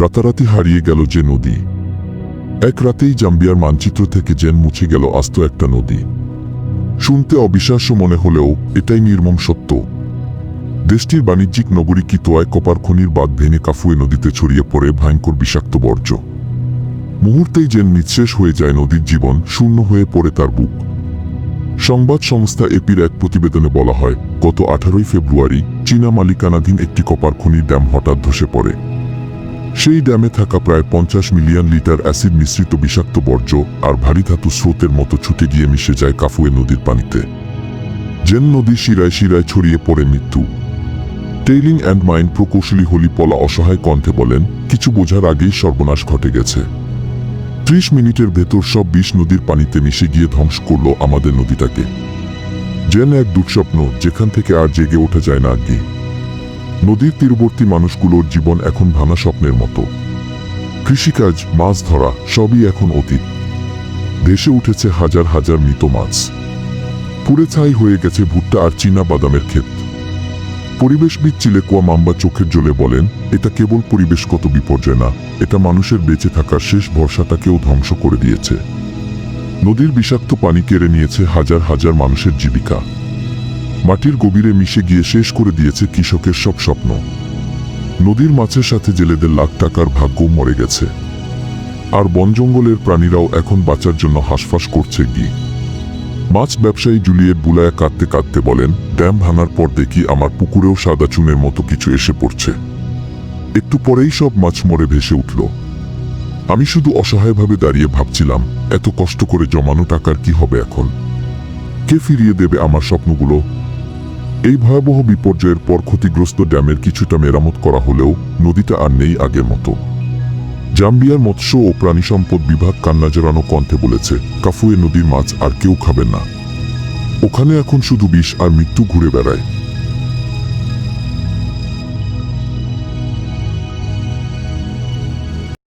রাতারাতি হারিয়ে গেল যে নদী। এক রাতেই জাম্বিয়ার মানচিত্র থেকে যেন মুছে গেল আস্ত একটা নদী। শুনতে অবিশ্বাস্য মনে হলেও এটাই নির্মম সত্য। দেশটির বাণিজ্যিক নগরী কিতোয়ায় কপার খনির বাঁধ ভেঙে কাফুয়ে নদীতে ছড়িয়ে পড়ে ভয়ঙ্কর বিষাক্ত বর্জ্য। মুহূর্তেই যেন নিঃশেষ হয়ে যায় নদীর জীবন, শূন্য হয়ে পড়ে তার বুক। সংবাদ সংস্থা এপির এক প্রতিবেদনে বলা হয়, গত 18 ফেব্রুয়ারি চীনা মালিকানাধীন একটি কপার খনির ড্যাম হঠাৎ ধসে পড়ে। সেই ড্যামে থাকা প্রায় 50 মিলিয়ন লিটার অ্যাসিড মিশ্রিত বিষাক্ত বর্জ্য আর ভারী ধাতু স্রোতের মতো ছুটে গিয়ে মিশে যায় কাফুয়ে নদীর পানিতে। যেন নদীর শিরায় শিরায় ছড়িয়ে পড়ে মৃত্যু। টেইলিং অ্যান্ড মাইন প্রকৌশলী হলি পলা অসহায় কণ্ঠে বলেন, কিছু বোঝার আগেই সর্বনাশ ঘটে গেছে। 30 মিনিটের ভেতর সব বিষ নদীর পানিতে মিশে গিয়ে ধ্বংস করল আমাদের নদীটাকে। যেন এক দুঃস্বপ্ন, যেখান থেকে আর জেগে ওঠা যায় না আগে। নদীর তীরবর্তী মানুষগুলোর জীবন এখন ভাঙা স্বপ্নের মতো। কৃষিকাজ, মাছ ধরা সবই এখন অতীত। ভেসে উঠেছে হাজার হাজার মৃত মাছ। পুড়ে ছাই হয়ে গেছে ভুট্টা আর চীনা বাদামের ক্ষেত। পরিবেশবিদ চিলেকোয়া মাম্বা চোখের জলে বলেন, এটা কেবল পরিবেশগত বিপর্যয় না, এটা মানুষের বেঁচে থাকার শেষ ভরসাটাকেও ধ্বংস করে দিয়েছে। নদীর বিষাক্ত পানি কেড়ে নিয়েছে হাজার হাজার মানুষের জীবিকা। মাটির গভীরে মিশে গিয়ে শেষ করে দিয়েছে কৃষকের সব স্বপ্ন। নদীর মাছের সাথে জেলেদের লাখ টাকার ভাগ্যও মরে গেছে। আর বন জঙ্গলের প্রাণীরাও এখন বাঁচার জন্য হাঁসফাঁস করছে গিয়ে। মাছ ব্যবসায়ী জুলিয়েট বুলায়া কাঁদতে কাঁদতে বলেন, ড্যাম ভাঙার পর দেখি আমার পুকুরেও সাদা চুনের মতো কিছু এসে পড়ছে। একটু পরেই সব মাছ মরে ভেসে উঠল। আমি শুধু অসহায়ভাবে দাঁড়িয়ে ভাবছিলাম, এত কষ্ট করে জমানো টাকার কি হবে এখন? কে ফিরিয়ে দেবে আমার স্বপ্নগুলো? এই ভয়াবহ বিপর্যয়ের পর ক্ষতিগ্রস্ত ড্যামের কিছুটা মেরামত করা হলেও নদীটা আর নেই আগের মতো। জাম্বিয়ার মৎস্য ও প্রাণী সম্পদ বিভাগ কান্না জড়ানো কণ্ঠে বলেছে, কাফুয়ে নদীর মাছ আর কেউ খাবে না। ওখানে এখন শুধু বিষ আর মৃত্যু ঘুরে বেড়ায়।